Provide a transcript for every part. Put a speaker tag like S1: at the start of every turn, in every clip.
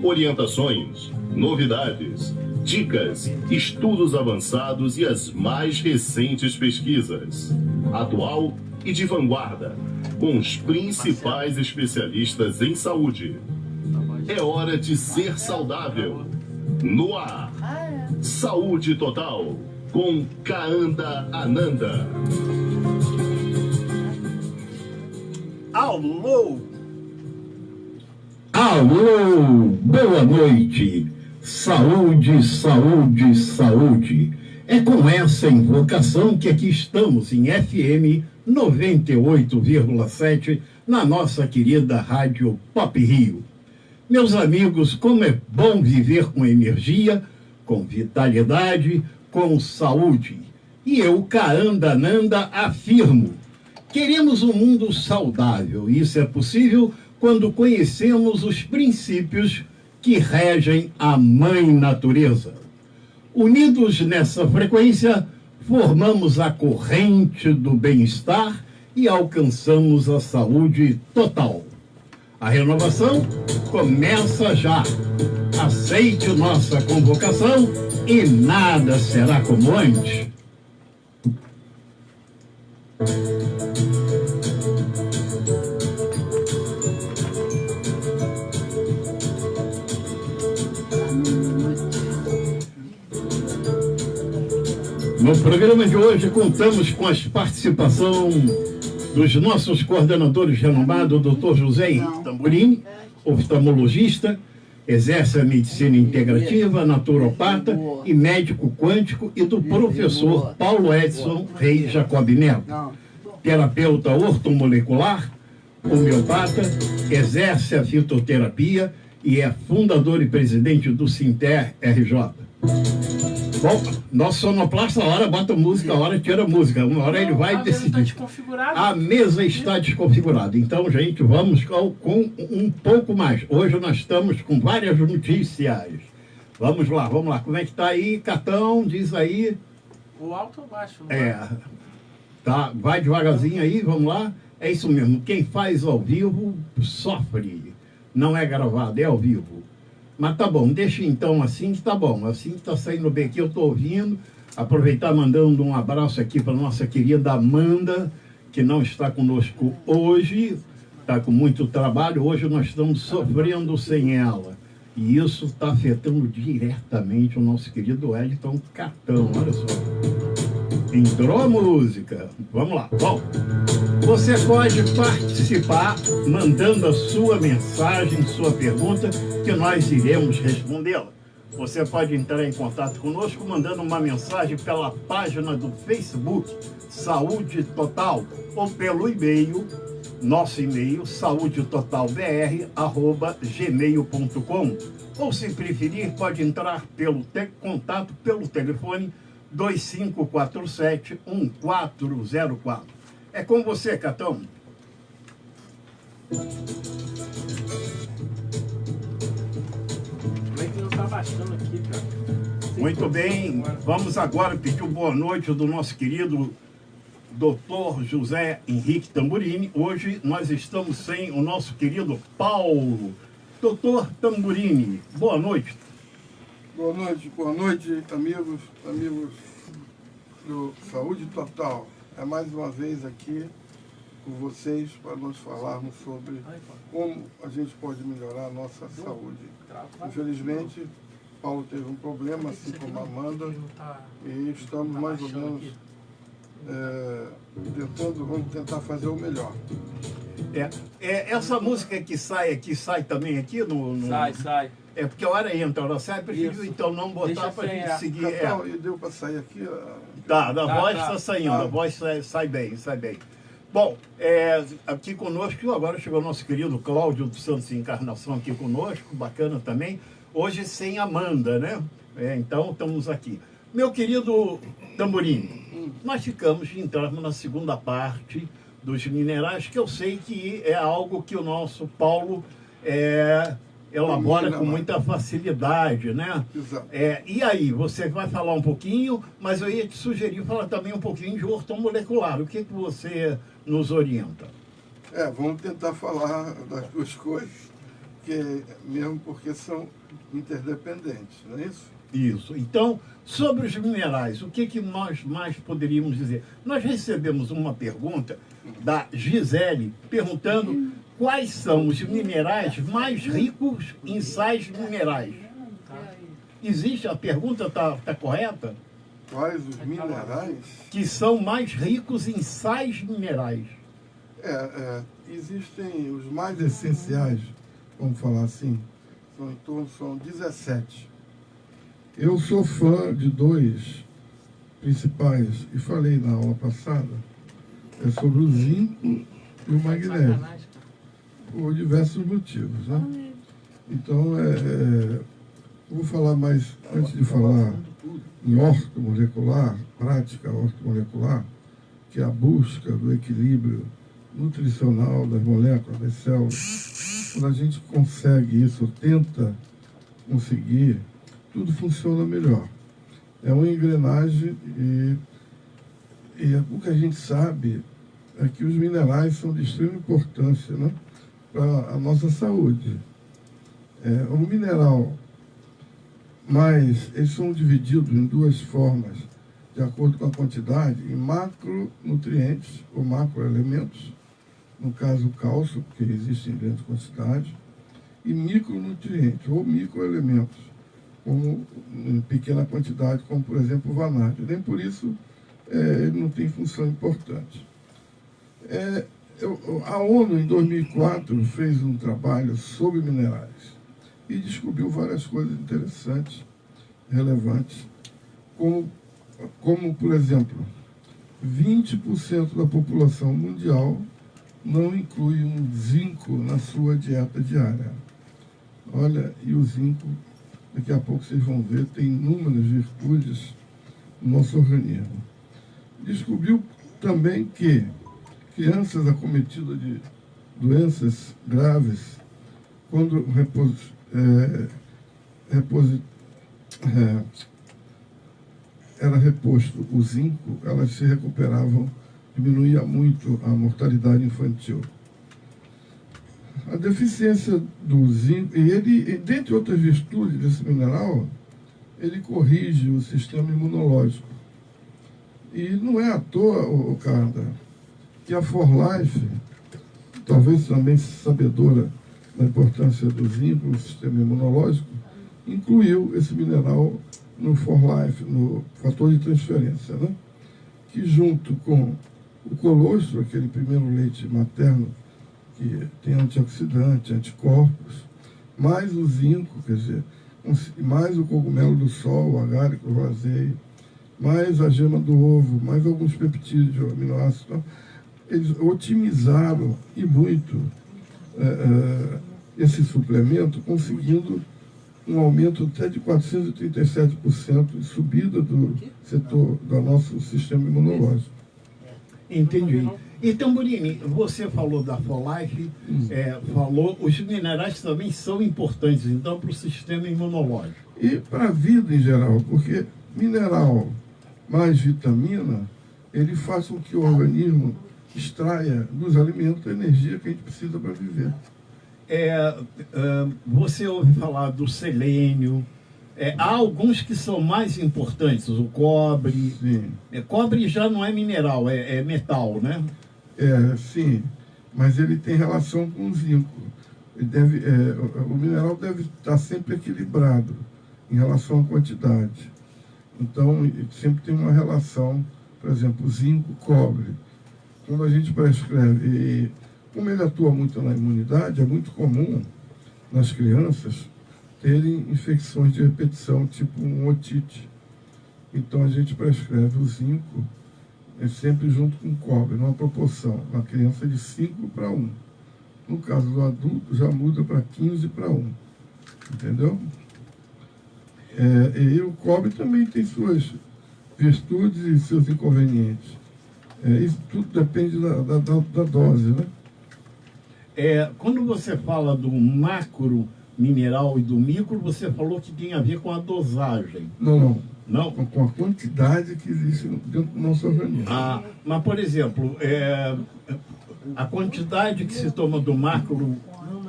S1: Orientações, novidades, dicas, estudos avançados e as mais recentes pesquisas. Atual e de vanguarda, com os principais especialistas em saúde. É hora de ser saudável. No ar, Saúde Total, com Kaanda Ananda.
S2: Alô! Alô! Boa noite! Saúde, saúde, saúde! É com essa invocação que aqui estamos em FM 98,7 na nossa querida Rádio Pop Rio. Meus amigos, como é bom viver com energia, com vitalidade, com saúde. E eu, Kaanda Ananda, afirmo: queremos um mundo saudável. Isso é possível quando conhecemos os princípios que regem a Mãe Natureza. Unidos nessa frequência, formamos a corrente do bem-estar e alcançamos a saúde total. A renovação começa já. Aceite nossa convocação e nada será como antes. No programa de hoje, contamos com a participação dos nossos coordenadores renomados, Dr. José Henrique Tamburini, oftalmologista, exerce a medicina integrativa, naturopata e médico quântico, e do professor Paulo Edson Reis Jacob Neto, terapeuta ortomolecular, homeopata, exerce a fitoterapia e é fundador e presidente do Sinter RJ. Bom, nosso sonoplasta, a hora bota música, a hora tira música, uma hora ele vai decidir. A mesa está desconfigurada. Então, gente, vamos com um pouco mais. Hoje nós estamos com várias notícias. Vamos lá. Como é que está aí, Catão? Diz aí.
S3: O alto ou baixo?
S2: Tá, vai devagarzinho aí, vamos lá. É isso mesmo, quem faz ao vivo sofre. Não é gravado, é ao vivo. Mas tá bom, deixa então assim que tá bom. Assim que tá saindo bem aqui, eu tô ouvindo. Aproveitar mandando um abraço aqui para nossa querida Amanda, que não está conosco hoje. Está com muito trabalho. Hoje nós estamos sofrendo sem ela. E isso está afetando diretamente o nosso querido Wellington Catão. Olha só. Entrou a música. Vamos lá. Bom, você pode participar mandando a sua mensagem, sua pergunta, que nós iremos respondê-la. Você pode entrar em contato conosco mandando uma mensagem pela página do Facebook Saúde Total ou pelo e-mail, nosso e-mail, saudetotalbr@gmail.com, ou se preferir, pode entrar pelo contato pelo telefone 2547-1404. É com você, Catão.
S3: Como é que não tá baixando aqui, cara?
S2: Muito bem, vamos agora pedir boa noite do nosso querido Dr. José Henrique Tamburini. Hoje nós estamos sem o nosso querido Paulo. Doutor Tamburini, boa noite.
S4: Boa noite, amigos do Saúde Total. É mais uma vez aqui com vocês para nós falarmos sobre como a gente pode melhorar a nossa saúde. Infelizmente, Paulo teve um problema, assim como a Amanda, e estamos mais ou menos vamos tentar fazer o melhor.
S2: Essa música que sai aqui, sai também aqui no...
S3: Sai.
S2: É porque a hora entra, a hora sai, preferiu então não botar para a gente seguir.
S4: E deu para sair aqui?
S2: A voz está saindo, a voz sai bem. Bom, aqui conosco, agora chegou o nosso querido Cláudio dos Santos Encarnação aqui conosco, bacana também. Hoje sem Amanda, né? Então estamos aqui. Meu querido Tamburini, nós entramos na segunda parte dos minerais, que eu sei que é algo que o nosso Paulo elabora com muita facilidade, né?
S4: Exato.
S2: E aí, você vai falar um pouquinho, mas eu ia te sugerir falar também um pouquinho de ortomolecular. O que você nos orienta?
S4: Vamos tentar falar das duas coisas, mesmo porque são interdependentes, não é isso?
S2: Isso. Então, sobre os minerais, o que nós mais poderíamos dizer? Nós recebemos uma pergunta da Gisele perguntando quais são os minerais mais ricos em sais minerais. Existe? A pergunta está correta?
S4: Quais os minerais?
S2: Que são mais ricos em sais minerais.
S4: Existem os mais essenciais, vamos falar assim, são 17. Eu sou fã de dois principais, e falei na aula passada, sobre o zinco e o magnésio, por diversos motivos, né? Então, eu vou falar mais, antes de falar em ortomolecular, prática ortomolecular, que é a busca do equilíbrio nutricional das moléculas, das células. Quando a gente consegue isso, tenta conseguir, tudo funciona melhor. É uma engrenagem e o que a gente sabe é que os minerais são de extrema importância, né, para a nossa saúde. O mineral, mas eles são divididos em duas formas, de acordo com a quantidade, em macronutrientes ou macroelementos, no caso o cálcio, porque existe em grande quantidade, e micronutrientes ou microelementos, como em pequena quantidade, como por exemplo o vanádio. Nem por isso ele não tem função importante. A ONU, em 2004, fez um trabalho sobre minerais e descobriu várias coisas interessantes, relevantes, como por exemplo, 20% da população mundial não inclui um zinco na sua dieta diária. Olha, e o zinco, daqui a pouco vocês vão ver, tem inúmeras virtudes no nosso organismo. Descobriu também que crianças acometidas de doenças graves, quando era reposto o zinco, elas se recuperavam, diminuía muito a mortalidade infantil. A deficiência do zinco, e ele, dentre outras virtudes desse mineral, ele corrige o sistema imunológico. E não é à toa, Carda, que a For Life, talvez também sabedora da importância do zinco no sistema imunológico, incluiu esse mineral no For Life, no fator de transferência, né? Que junto com o colostro, aquele primeiro leite materno, que tem antioxidante, anticorpos, mais o zinco, quer dizer, mais o cogumelo do sol, o agarico rosei, mais a gema do ovo, mais alguns peptídeos, aminoácidos. Então, eles otimizaram e muito esse suplemento, conseguindo um aumento até de 437% de subida do setor do nosso sistema imunológico.
S2: Entendi. Então, Burini, você falou da For Life, falou, os minerais também são importantes, então, para o sistema imunológico.
S4: E para a vida em geral, porque mineral mais vitamina, ele faz com que o organismo extraia dos alimentos a energia que a gente precisa para viver.
S2: Você ouve falar do selênio, há alguns que são mais importantes, o cobre.
S4: Sim.
S2: Cobre já não é mineral, é metal, né?
S4: Sim, mas ele tem relação com o zinco. O mineral deve estar sempre equilibrado em relação à quantidade. Então, sempre tem uma relação, por exemplo, zinco, cobre. Quando a gente prescreve, e como ele atua muito na imunidade, é muito comum nas crianças terem infecções de repetição, tipo um otite. Então, a gente prescreve o zinco sempre junto com o cobre, numa proporção, na criança de 5 para 1. No caso do adulto, já muda para 15 para 1. Entendeu? E o cobre também tem suas virtudes e seus inconvenientes. Isso tudo depende da dose, né?
S2: Quando você fala do macro mineral e do micro, você falou que tem a ver com a dosagem.
S4: Não.
S2: Não?
S4: Com a quantidade que existe dentro do nosso organismo.
S2: Mas, por exemplo, a quantidade que se toma do macro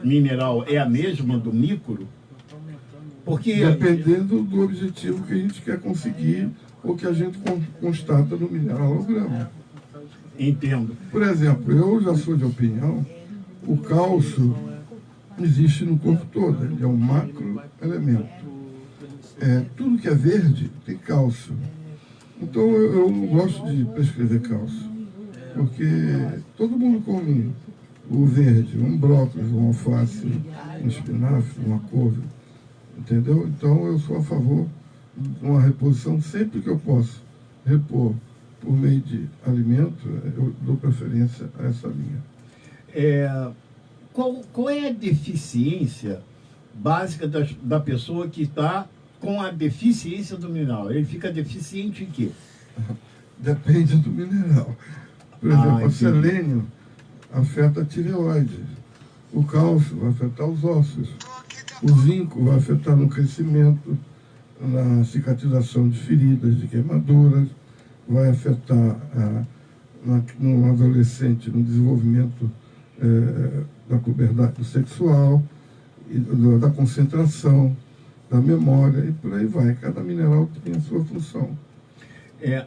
S2: mineral é a mesma do micro? Porque...
S4: Dependendo do objetivo que a gente quer conseguir ou que a gente constata no mineralograma.
S2: Entendo.
S4: Por exemplo, eu já sou de opinião, o cálcio existe no corpo todo, ele é um macroelemento. Tudo que é verde tem cálcio. Então eu não gosto de prescrever cálcio, porque todo mundo come o verde, um brócolis, um alface, um espinafre, uma couve, entendeu? Então eu sou a favor de uma reposição sempre que eu posso repor por meio de alimento, eu dou preferência a essa linha.
S2: Qual é a deficiência básica da pessoa que está com a deficiência do mineral? Ele fica deficiente em quê?
S4: Depende do mineral. Por exemplo, o selênio afeta a tireoide, o cálcio vai afetar os ossos, o zinco vai afetar no crescimento, na cicatrização de feridas, de queimaduras, vai afetar no adolescente no desenvolvimento da puberdade sexual, da concentração, da memória e por aí vai. Cada mineral tem a sua função.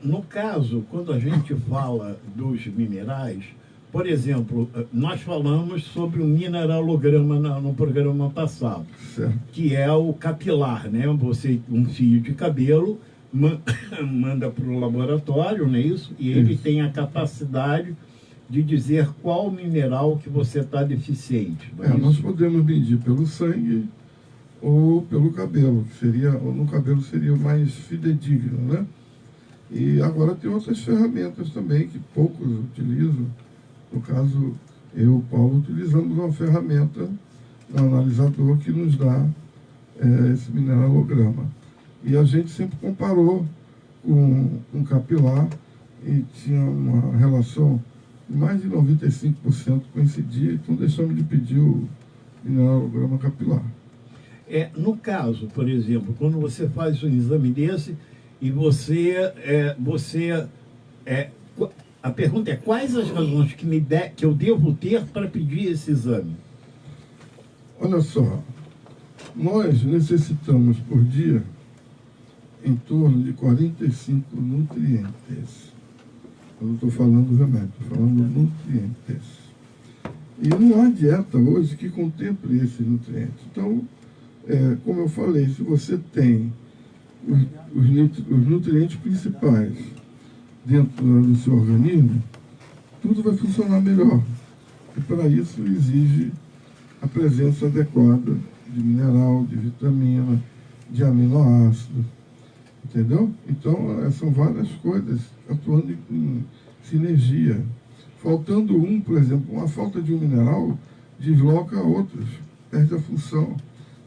S2: No caso, quando a gente fala dos minerais, por exemplo, nós falamos sobre o mineralograma no programa passado,
S4: certo,
S2: que é o capilar, né? Você, um fio de cabelo, manda para o laboratório, não é isso? E ele tem a capacidade de dizer qual mineral que você está deficiente.
S4: Nós podemos medir pelo sangue ou pelo cabelo, ou no cabelo seria o mais fidedigno, né? E agora tem outras ferramentas também que poucos utilizam. No caso, eu e o Paulo utilizamos uma ferramenta, um analisador que nos dá esse mineralograma. E a gente sempre comparou com um capilar e tinha uma relação de mais de 95% coincidia, então deixamos de pedir o mineralograma capilar.
S2: No caso, por exemplo, quando você faz um exame desse e a pergunta é: quais as razões que eu devo ter para pedir esse exame?
S4: Olha só, nós necessitamos por dia em torno de 45 nutrientes. Eu não estou falando remédio, estou falando nutrientes. E não há dieta hoje que contemple esses nutrientes. Então, como eu falei, se você tem os nutrientes principais dentro do seu organismo, tudo vai funcionar melhor. E para isso exige a presença adequada de mineral, de vitamina, de aminoácidos, entendeu? Então, são várias coisas atuando em sinergia. Faltando por exemplo, uma falta de um mineral desloca outros, perde a função.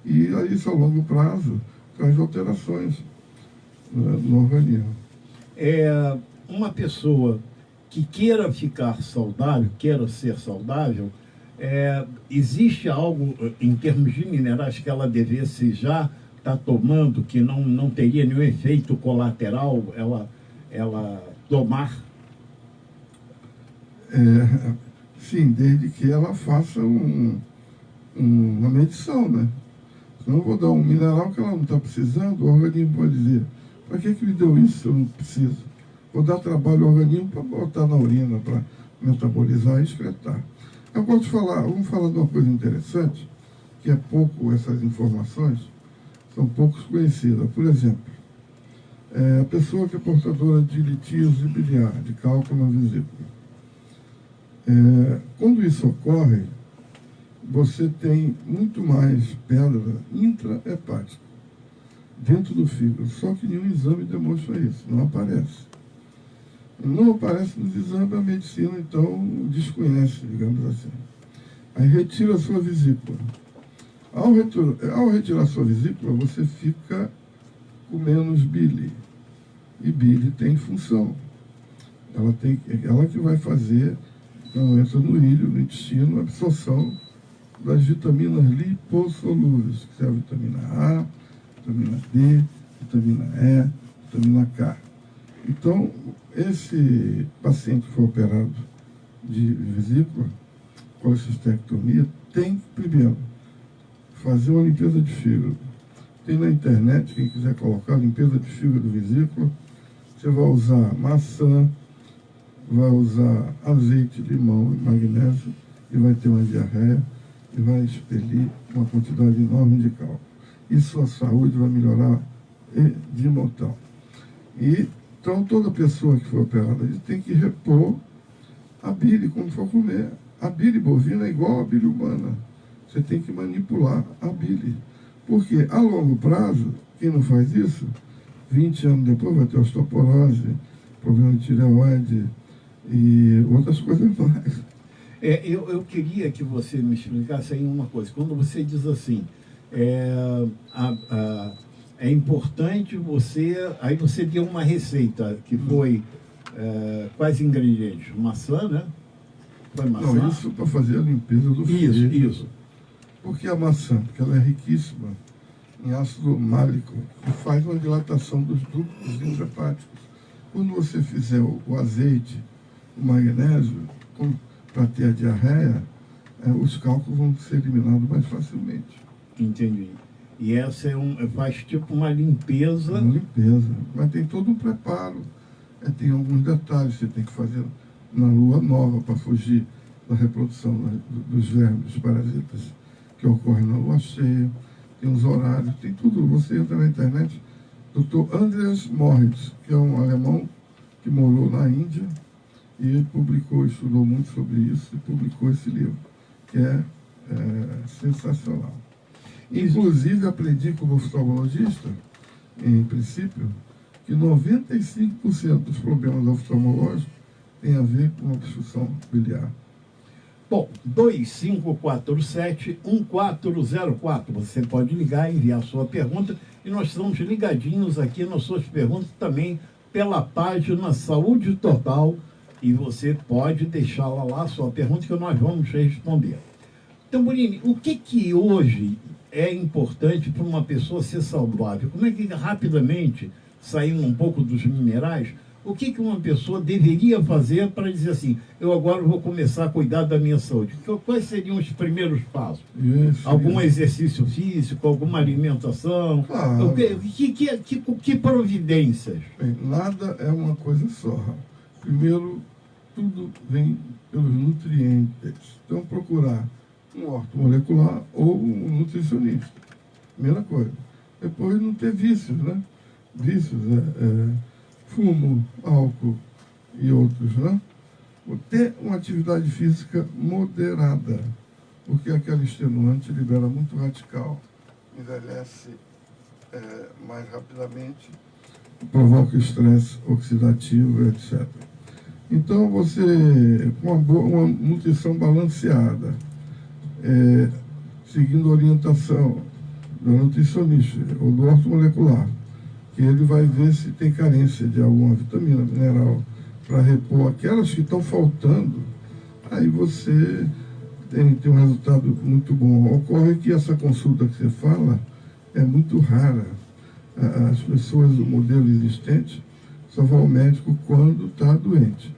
S4: E aí, isso a longo prazo traz alterações no organismo.
S2: Uma pessoa que queira ficar saudável, queira ser saudável, existe algo em termos de minerais que ela devesse já estar tomando, que não teria nenhum efeito colateral ela tomar?
S4: Sim, desde que ela faça uma medição, né? Senão eu vou dar um mineral que ela não está precisando, o organismo pode dizer: para que me deu isso se eu não preciso? Vou dar trabalho ao organismo para botar na urina, para metabolizar e excretar. Eu gosto de vamos falar de uma coisa interessante, que essas informações são poucos conhecidas. Por exemplo, a pessoa que é portadora de litíase biliar, de cálculo na vesícula. Quando isso ocorre, você tem muito mais pedra intrahepática dentro do fígado, só que nenhum exame demonstra isso, não aparece. Não aparece nos exames, a medicina então desconhece, digamos assim. Aí retira a sua vesícula. Ao retirar a sua vesícula, você fica com menos bile. E bile tem função. Ela que vai fazer, quando entra no ilho, no intestino, a absorção das vitaminas lipossolúveis, que é a vitamina A, vitamina D, vitamina E, vitamina K. Então, esse paciente que foi operado de vesícula, colecistectomia, tem, primeiro, fazer uma limpeza de fígado. Tem na internet, quem quiser colocar limpeza de fígado vesícula, você vai usar maçã, vai usar azeite, limão e magnésio, e vai ter uma diarreia, e vai expelir uma quantidade enorme de cálcio. E sua saúde vai melhorar de montão. E, então, toda pessoa que for operada tem que repor a bile quando for comer. A bile bovina é igual à bile humana. Você tem que manipular a bile. Porque, a longo prazo, quem não faz isso, 20 anos depois vai ter osteoporose, problema de tireoide e outras coisas mais.
S2: Eu queria que você me explicasse aí uma coisa. Quando você diz assim, é importante você... Aí você deu uma receita que foi quais ingredientes? Maçã, né? Foi maçã?
S4: Não, isso para fazer a limpeza do fígado.
S2: Isso.
S4: Por que a maçã? Porque ela é riquíssima em ácido málico, que faz uma dilatação dos ductos intrahepáticos. Quando você fizer o azeite, o magnésio, para ter a diarreia, os cálculos vão ser eliminados mais facilmente.
S2: Entendi. E essa faz tipo uma limpeza...
S4: Uma limpeza. Mas tem todo um preparo. Tem alguns detalhes que você tem que fazer na lua nova para fugir da reprodução dos vermes, dos parasitas que ocorrem na lua cheia. Tem os horários, tem tudo. Você entra na internet, Dr. Andreas Moritz, que é um alemão que morou na Índia, e ele estudou muito sobre isso e publicou esse livro, que é sensacional. Inclusive, aprendi como oftalmologista, em princípio, que 95% dos problemas oftalmológicos têm a ver com obstrução biliar.
S2: Bom, 2547-1404. Você pode ligar e enviar a sua pergunta. E nós estamos ligadinhos aqui nas suas perguntas também pela página Saúde Total. E você pode deixá-la lá, sua pergunta, que nós vamos responder. Tamburini, o que hoje é importante para uma pessoa ser saudável? Como é que, rapidamente, saindo um pouco dos minerais, o que uma pessoa deveria fazer para dizer assim, eu agora vou começar a cuidar da minha saúde? Quais seriam os primeiros passos? Algum exercício físico, alguma alimentação?
S4: Claro.
S2: Que providências?
S4: Bem, nada é uma coisa só. Primeiro, tudo vem pelos nutrientes. Então, procurar um ortomolecular ou um nutricionista. Primeira coisa. Depois, não ter vícios, né? Vícios, fumo, álcool e outros, né? Ter uma atividade física moderada, porque aquela extenuante libera muito radical, envelhece mais rapidamente, provoca estresse oxidativo, etc. Então, você, com uma nutrição balanceada, seguindo a orientação do nutricionista ou do ortomolecular, que ele vai ver se tem carência de alguma vitamina, mineral, para repor aquelas que estão faltando, aí você tem um resultado muito bom. Ocorre que essa consulta que você fala é muito rara. As pessoas do modelo existente só vão ao médico quando está doente.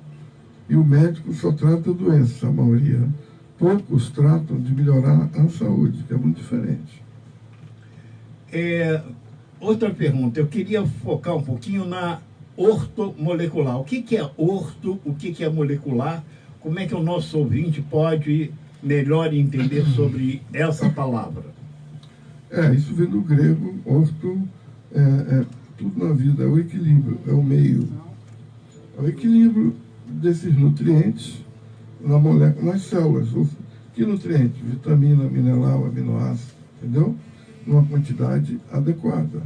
S4: E o médico só trata a doença, a maioria. Poucos tratam de melhorar a saúde, que é muito diferente.
S2: Outra pergunta, eu queria focar um pouquinho na ortomolecular. O que é orto, o que é molecular? Como é que o nosso ouvinte pode melhor entender sobre essa palavra?
S4: Isso vem do grego, orto, tudo na vida, é o equilíbrio, é o meio. É o equilíbrio desses nutrientes na molécula, nas células. Que nutrientes? Vitamina, mineral, aminoácido, entendeu? Numa quantidade adequada.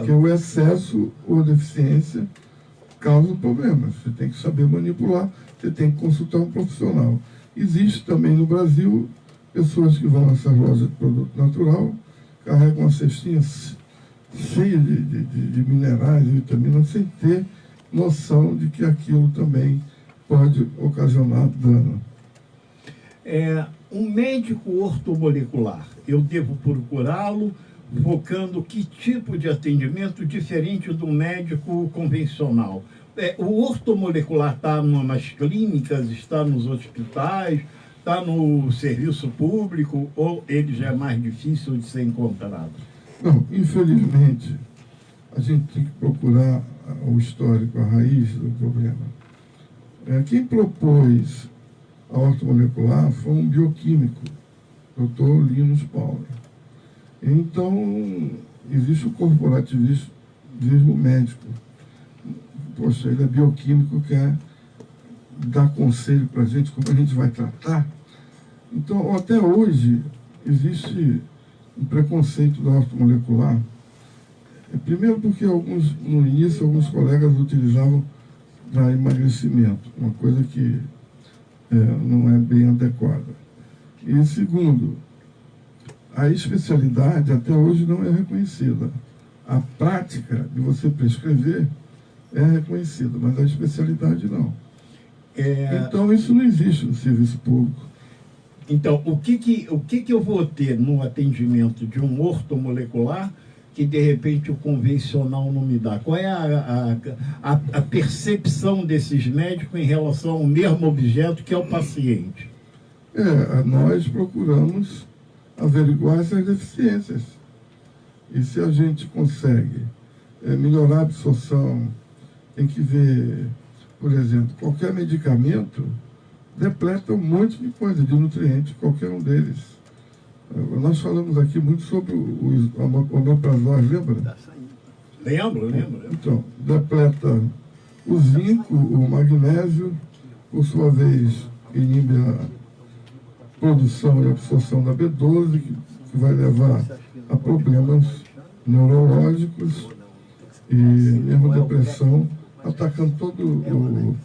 S4: Que o excesso ou deficiência causa problemas. Você tem que saber manipular, você tem que consultar um profissional. Existe também no Brasil pessoas que vão nessas lojas de produto natural, carregam uma cestinha cheia de minerais e vitaminas, sem ter noção de que aquilo também pode ocasionar dano.
S2: Um médico ortomolecular, eu devo procurá-lo focando que tipo de atendimento diferente do médico convencional? O ortomolecular está nas clínicas, está nos hospitais, está no serviço público, ou ele já é mais difícil de ser encontrado?
S4: Não, infelizmente, a gente tem que procurar o histórico, a raiz do problema. Quem propôs a ortomolecular foi um bioquímico, Dr. Linus Pauling. Então, existe o corporativismo médico. Poxa, ele é bioquímico, quer dar conselho para a gente, como a gente vai tratar. Então, até hoje, existe um preconceito da ortomolecular. Primeiro porque no início, alguns colegas utilizavam para emagrecimento, uma coisa que não é bem adequada. E segundo, a especialidade até hoje não é reconhecida. A prática de você prescrever é reconhecida, mas a especialidade não. Então, isso não existe no serviço público.
S2: Então, o que eu vou ter no atendimento de um ortomolecular que, de repente, o convencional não me dá? Qual é a percepção desses médicos em relação ao mesmo objeto que é o paciente?
S4: Nós procuramos averiguar essas deficiências. E se a gente consegue melhorar a absorção, tem que ver, por exemplo, qualquer medicamento depleta um monte de coisa, de nutrientes, qualquer um deles. Nós falamos aqui muito sobre o omeprazol, lembra?
S2: Lembro.
S4: Então, depleta o zinco, o magnésio, por sua vez, inibe a produção e absorção da B12, que vai levar a problemas neurológicos e mesmo depressão, atacando todo o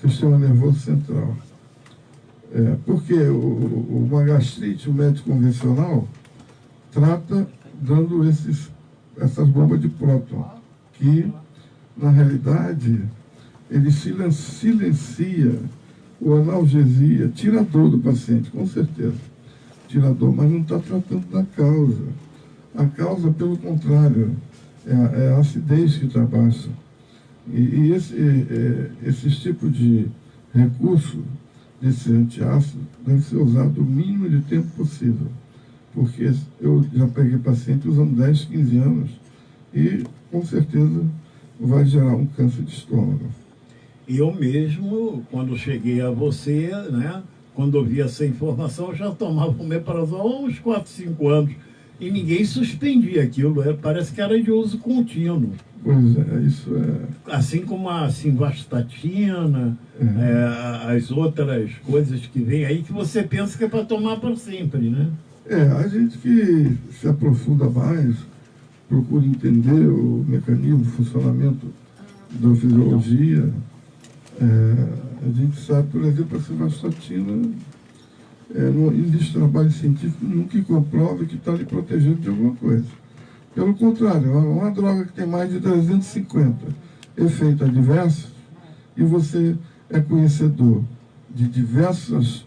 S4: sistema nervoso central. Porque uma gastrite, o médico convencional, trata dando essas bombas de próton, que, na realidade, ele silencia ou analgesia, tira a dor do paciente, com certeza. Tira a dor, mas não está tratando da causa. A causa, pelo contrário, é a acidez que está baixa. E esses tipos de recurso, desse antiácido, deve ser usado o mínimo de tempo possível. Porque eu já peguei paciente usando 10, 15 anos e, com certeza, vai gerar um câncer de estômago.
S2: Eu mesmo, quando cheguei a você, né, quando eu vi essa informação, eu já tomava o omeprazol há uns 4, 5 anos. E ninguém suspendia aquilo, parece que era de uso contínuo.
S4: Pois é, isso é...
S2: Assim como a simvastatina, as outras coisas que vem aí, que você pensa que é para tomar para sempre, né?
S4: A gente que se aprofunda mais, procura entender o mecanismo, o funcionamento da fisiologia. A gente sabe, por exemplo, a simvastatina, não existe trabalho científico nenhum que comprove que está lhe protegendo de alguma coisa. Pelo contrário, é uma droga que tem mais de 350 efeitos adversos e você é conhecedor de diversas,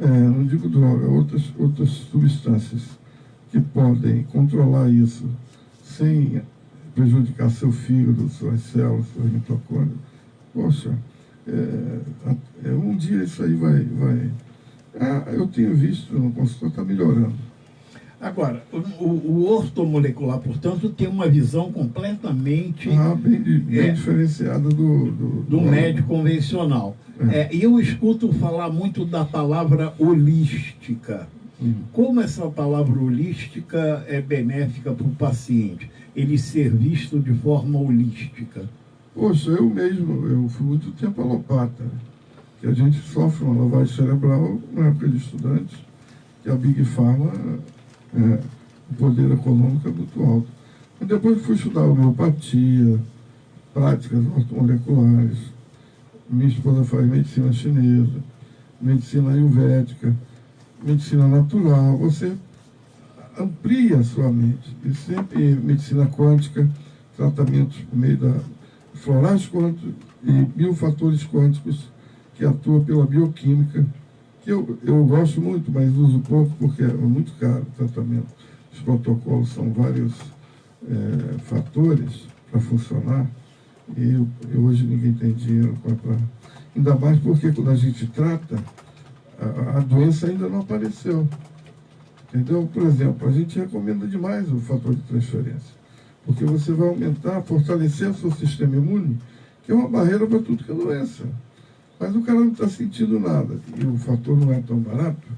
S4: não digo droga, outras substâncias que podem controlar isso sem prejudicar seu fígado, suas células, suas mitocôndrias. Poxa, um dia isso aí vai... eu tenho visto no consultório, está melhorando.
S2: Agora, o ortomolecular, portanto, tem uma visão completamente...
S4: bem diferenciada do
S2: médico convencional. E eu escuto falar muito da palavra holística. Como essa palavra holística é benéfica para o paciente? Ele ser visto de forma holística.
S4: Poxa, eu fui muito tempo alopata, que a gente sofre uma lavagem cerebral na época de estudantes, que a Big Pharma, o poder econômico é muito alto. Mas depois fui estudar homeopatia, práticas ortomoleculares. Minha esposa faz medicina chinesa, medicina ayurvédica, medicina natural. Você amplia a sua mente. E sempre medicina quântica, tratamentos por meio da florais quânticos e biofatores quânticos, que atua pela bioquímica, que eu gosto muito, mas uso pouco porque é muito caro o tratamento. Os protocolos são vários fatores para funcionar,
S5: E hoje ninguém tem dinheiro para... Ainda mais porque quando a gente trata, a doença ainda não apareceu. Entendeu? Por exemplo, a gente recomenda demais o fator de transferência. Porque você vai aumentar, fortalecer o seu sistema imune, que é uma barreira para tudo que é doença. Mas o cara não está sentindo nada e o fator não é tão barato,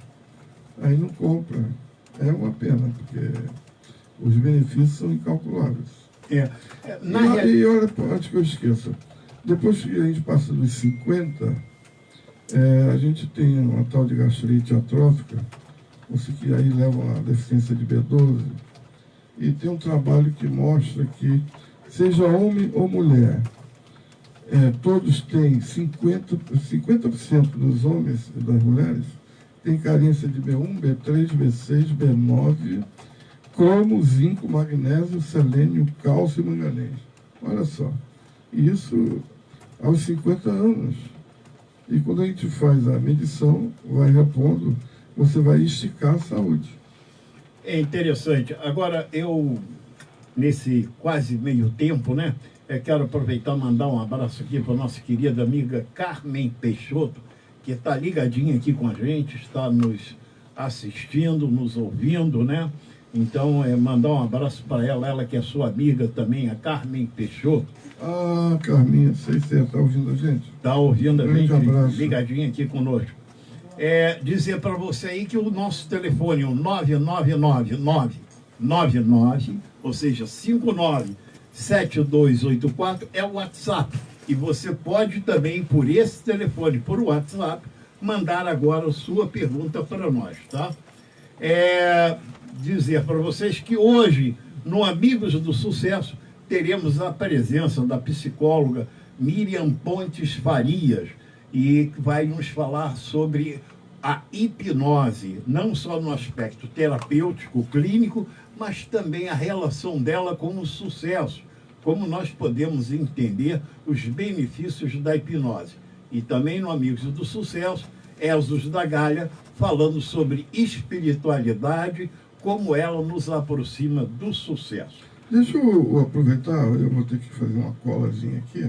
S5: aí não compra. É uma pena, porque os benefícios são incalculáveis. E olha, antes que eu esqueça, depois que a gente passa dos 50, a gente tem uma tal de gastrite atrófica, que aí leva a deficiência de B12, e tem um trabalho que mostra que, seja homem ou mulher, todos têm 50% dos homens e das mulheres tem carência de B1, B3, B6, B9, cromo, zinco, magnésio, selênio, cálcio e manganês. Olha só. Isso aos 50 anos. E quando a gente faz a medição, vai repondo, você vai esticar a saúde.
S2: É interessante. Agora, eu, nesse quase meio tempo, né, quero aproveitar e mandar um abraço aqui para a nossa querida amiga Carmen Peixoto, que está ligadinha aqui com a gente, está nos assistindo, nos ouvindo, né? Então, mandar um abraço para ela que é sua amiga também, a Carmen Peixoto.
S5: Ah, Carminha, sei se você está ouvindo a gente.
S2: Está ouvindo a gente,
S5: abraço.
S2: Ligadinha aqui conosco. Dizer para você aí que o nosso telefone, o 9999, ou seja, 597284, é o WhatsApp. E você pode também, por esse telefone, por WhatsApp, mandar agora a sua pergunta para nós, tá? Dizer para vocês que hoje, no Amigos do Sucesso, teremos a presença da psicóloga Miriam Pontes Farias, e vai nos falar sobre a hipnose, não só no aspecto terapêutico, clínico, mas também a relação dela com o sucesso, como nós podemos entender os benefícios da hipnose. E também no Amigos do Sucesso, Elzos da Galha, falando sobre espiritualidade, como ela nos aproxima do sucesso.
S5: Deixa eu aproveitar, eu vou ter que fazer uma colazinha aqui,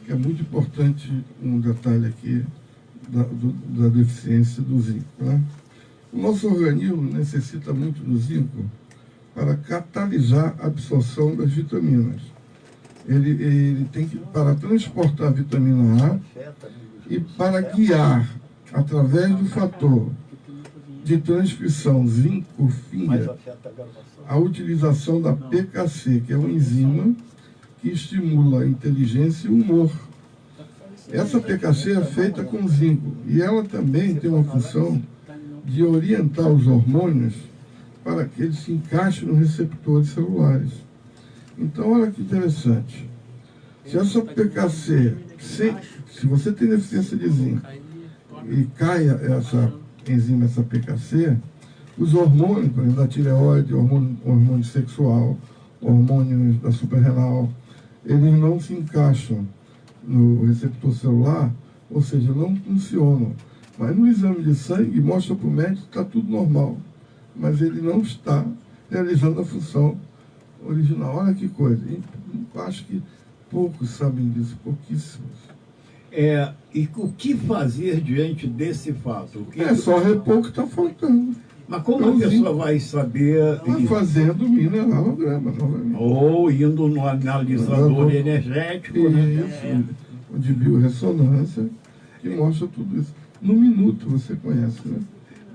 S5: que é muito importante um detalhe aqui da deficiência do zinco, né? O nosso organismo necessita muito do zinco para catalisar a absorção das vitaminas. Ele tem que, para transportar a vitamina A e para guiar, através do fator de transcrição zinco-FIA, a utilização da PKC, que é uma enzima que estimula a inteligência e o humor. Essa PKC é feita com zinco e ela também tem uma função de orientar os hormônios para que eles se encaixem nos receptores celulares. Então, olha que interessante. Se essa PKC, se você tem deficiência de zinco e cai essa enzima, essa PKC, os hormônios, por exemplo, da tireoide, hormônio sexual, hormônios da suprarrenal, eles não se encaixam no receptor celular, ou seja, não funcionam. Mas no exame de sangue mostra para o médico que está tudo normal, mas ele não está realizando a função original. Olha que coisa. Eu acho que poucos sabem disso, pouquíssimos.
S2: E o que fazer diante desse fato?
S5: É só repor o que está faltando.
S2: Mas como a pessoa vai saber...
S5: Fazendo mineralograma novamente.
S2: Ou indo no analisador energético,
S5: né? De biorressonância, que mostra tudo isso. No minuto você conhece, né?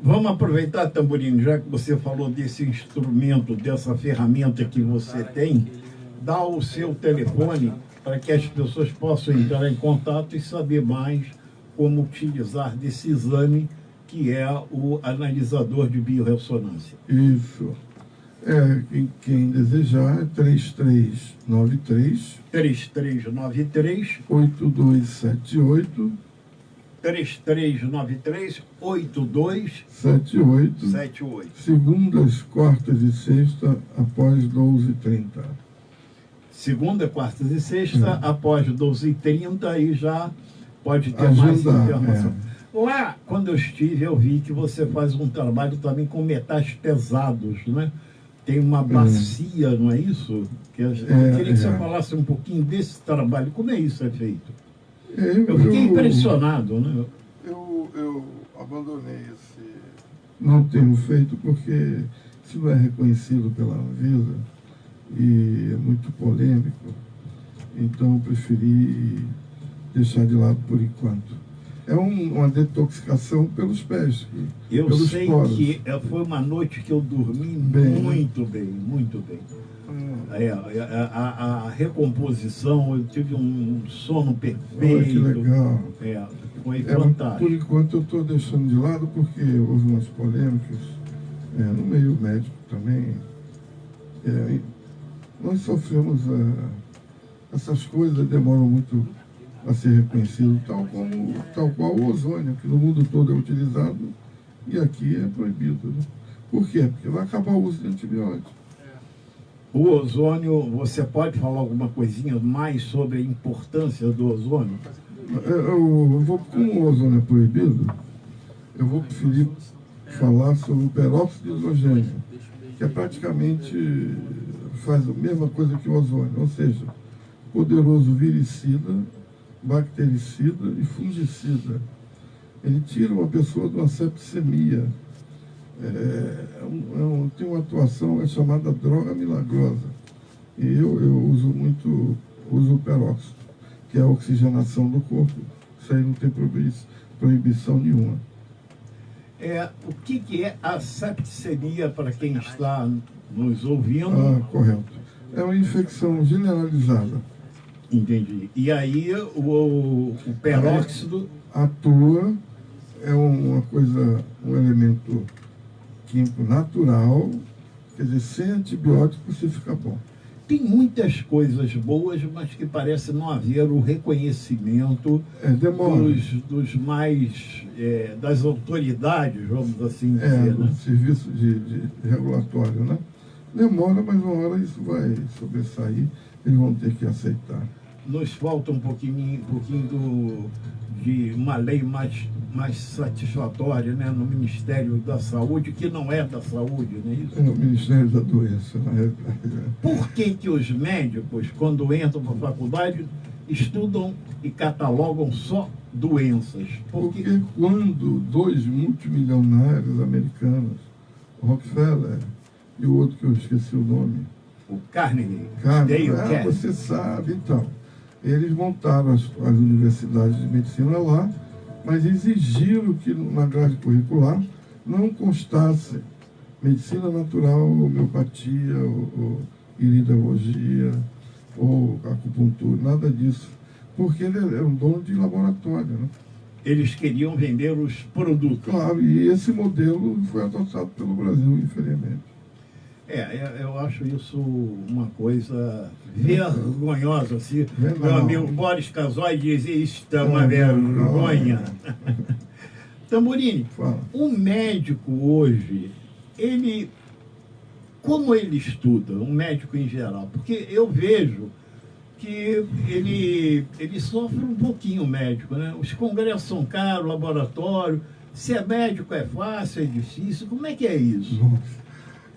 S2: Vamos aproveitar, Tamborino, já que você falou desse instrumento, dessa ferramenta que você tem, dá o seu telefone para que as pessoas possam entrar em contato e saber mais como utilizar desse exame que é o analisador de biorressonância.
S5: Isso. Quem desejar, 3393 8278
S2: 3393-8278.
S5: Segundas, quartas e sexta, após 12h30.
S2: Segunda, quartas e sexta, após 12h30, e já pode ter
S5: agendar,
S2: mais informação. Lá, quando eu estive, eu vi que você faz um trabalho também com metais pesados, né? Tem uma bacia, não é isso? Eu queria que você falasse um pouquinho desse trabalho. Como é isso feito? Eu fiquei impressionado, né?
S4: Eu abandonei esse...
S5: Não tenho feito porque isso não é reconhecido pela Anvisa e é muito polêmico. Então eu preferi deixar de lado por enquanto. É uma detoxicação pelos pés.
S2: Eu
S5: pelos
S2: sei
S5: poros.
S2: que foi uma noite que eu dormi muito bem, muito bem. A recomposição, eu tive um sono perfeito.
S5: Olha que legal.
S2: Foi fantástico.
S5: Por enquanto eu estou deixando de lado porque houve umas polêmicas no meio médico também. Nós sofremos essas coisas, demoram muito a ser reconhecido, tal qual o ozônio, que no mundo todo é utilizado e aqui é proibido. Né? Por quê? Porque vai acabar o uso de antibióticos.
S2: O ozônio, você pode falar alguma coisinha mais sobre a importância do ozônio?
S5: Como o ozônio é proibido, eu vou preferir falar sobre o peróxido de hidrogênio, que praticamente faz a mesma coisa que o ozônio, ou seja, poderoso viricida, bactericida e fungicida. Ele tira uma pessoa de uma septicemia. Tem uma atuação chamada droga milagrosa. E eu uso o peróxido, que é a oxigenação do corpo. Isso aí não tem proibição nenhuma.
S2: O que é a septicemia para quem está nos ouvindo?
S5: Correto. É uma infecção generalizada.
S2: Entendi. E aí o peróxido
S5: atua, é uma coisa, um elemento químico natural, quer dizer, sem antibiótico você fica bom.
S2: Tem muitas coisas boas, mas que parece não haver o reconhecimento dos mais, das autoridades, vamos assim dizer.
S5: Do serviço de regulatório, né? Demora, mas uma hora isso vai sobressair, eles vão ter que aceitar.
S2: Nos falta um pouquinho de uma lei mais satisfatória, né, no Ministério da Saúde, que não é da saúde, não é isso?
S5: É o Ministério da Doença, na realidade.
S2: Por que os médicos, quando entram para a faculdade, estudam e catalogam só doenças?
S5: Porque quando dois multimilionários americanos, Rockefeller e o outro que eu esqueci o nome,
S2: o Carnegie,
S5: você sabe, então. Eles montaram as universidades de medicina lá, mas exigiram que na grade curricular não constasse medicina natural, homeopatia, ou iridologia, ou acupuntura, nada disso. Porque ele era um dono de laboratório, né?
S2: Eles queriam vender os produtos.
S5: Claro, e esse modelo foi adotado pelo Brasil, infelizmente.
S2: Eu acho isso uma coisa vergonhosa. Assim. Meu amigo Boris Casoy dizia isso é uma vergonha. Tamburini, um médico hoje, como ele estuda, um médico em geral? Porque eu vejo que ele sofre um pouquinho, o médico, né? Os congressos são caros, laboratório, se é médico é fácil, é difícil, como é que é isso?
S5: Nossa.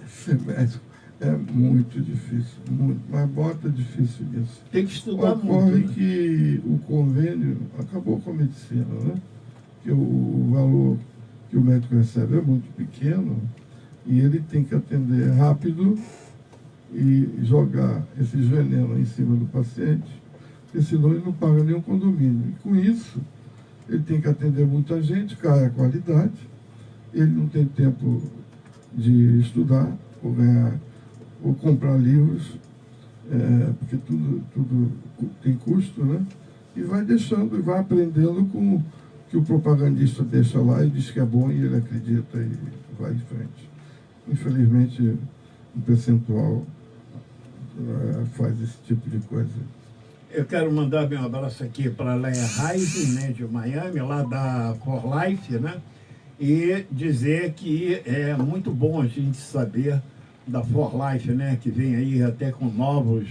S5: Ser médico é muito difícil, muito, mas bota difícil nisso.
S2: Tem que estudar muito.
S5: Ocorre que o convênio acabou com a medicina, né? Que o valor que o médico recebe é muito pequeno e ele tem que atender rápido e jogar esses venenos em cima do paciente, porque senão ele não paga nenhum condomínio. E com isso, ele tem que atender muita gente, cai a qualidade, ele não tem tempo de estudar, ou ganhar, ou comprar livros, porque tudo tem custo, né? E vai deixando, e vai aprendendo com o que o propagandista deixa lá e diz que é bom e ele acredita e vai em frente. Infelizmente, um percentual faz esse tipo de coisa.
S2: Eu quero mandar meu abraço aqui para a Leia Reis, né, de Miami, lá da For Life, né? E dizer que é muito bom a gente saber da For Life, né, que vem aí até com novos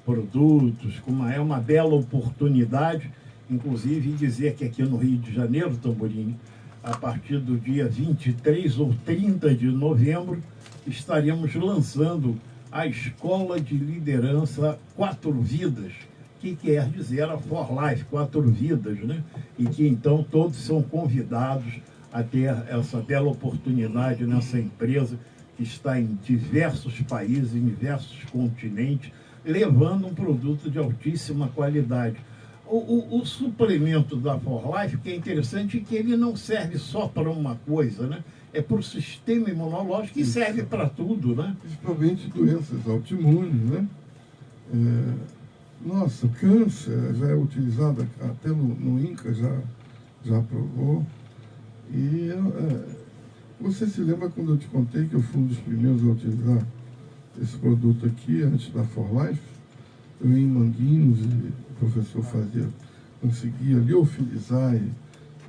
S2: produtos, é uma bela oportunidade, inclusive dizer que aqui no Rio de Janeiro, Tamburini, a partir do dia 23 ou 30 de novembro, estaremos lançando a Escola de Liderança 4 Vidas, que quer dizer a For Life, 4 vidas, né? E que então todos são convidados a ter essa bela oportunidade nessa empresa que está em diversos países, em diversos continentes, levando um produto de altíssima qualidade. O suplemento da For Life, que é interessante, é que ele não serve só para uma coisa, né? É para o sistema imunológico e serve para tudo, né?
S5: Principalmente doenças autoimunes, né? Nossa, o câncer já é utilizado, até no INCA já aprovou. E você se lembra quando eu te contei que eu fui um dos primeiros a utilizar esse produto aqui, antes da For Life? Eu ia em Manguinhos e o professor conseguia liofilizar, e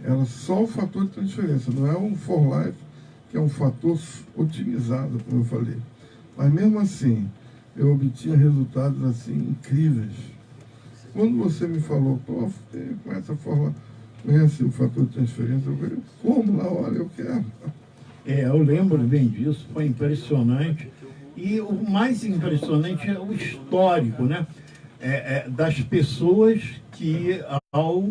S5: era só o fator de transferência, não é um For Life, que é um fator otimizado, como eu falei. Mas mesmo assim, eu obtinha resultados assim incríveis. Quando você me falou, prof, com essa forma, conhece o fator de transferência, eu falei, como na hora eu quero?
S2: Eu lembro bem disso, foi impressionante. E o mais impressionante é o histórico, né? Das pessoas que, ao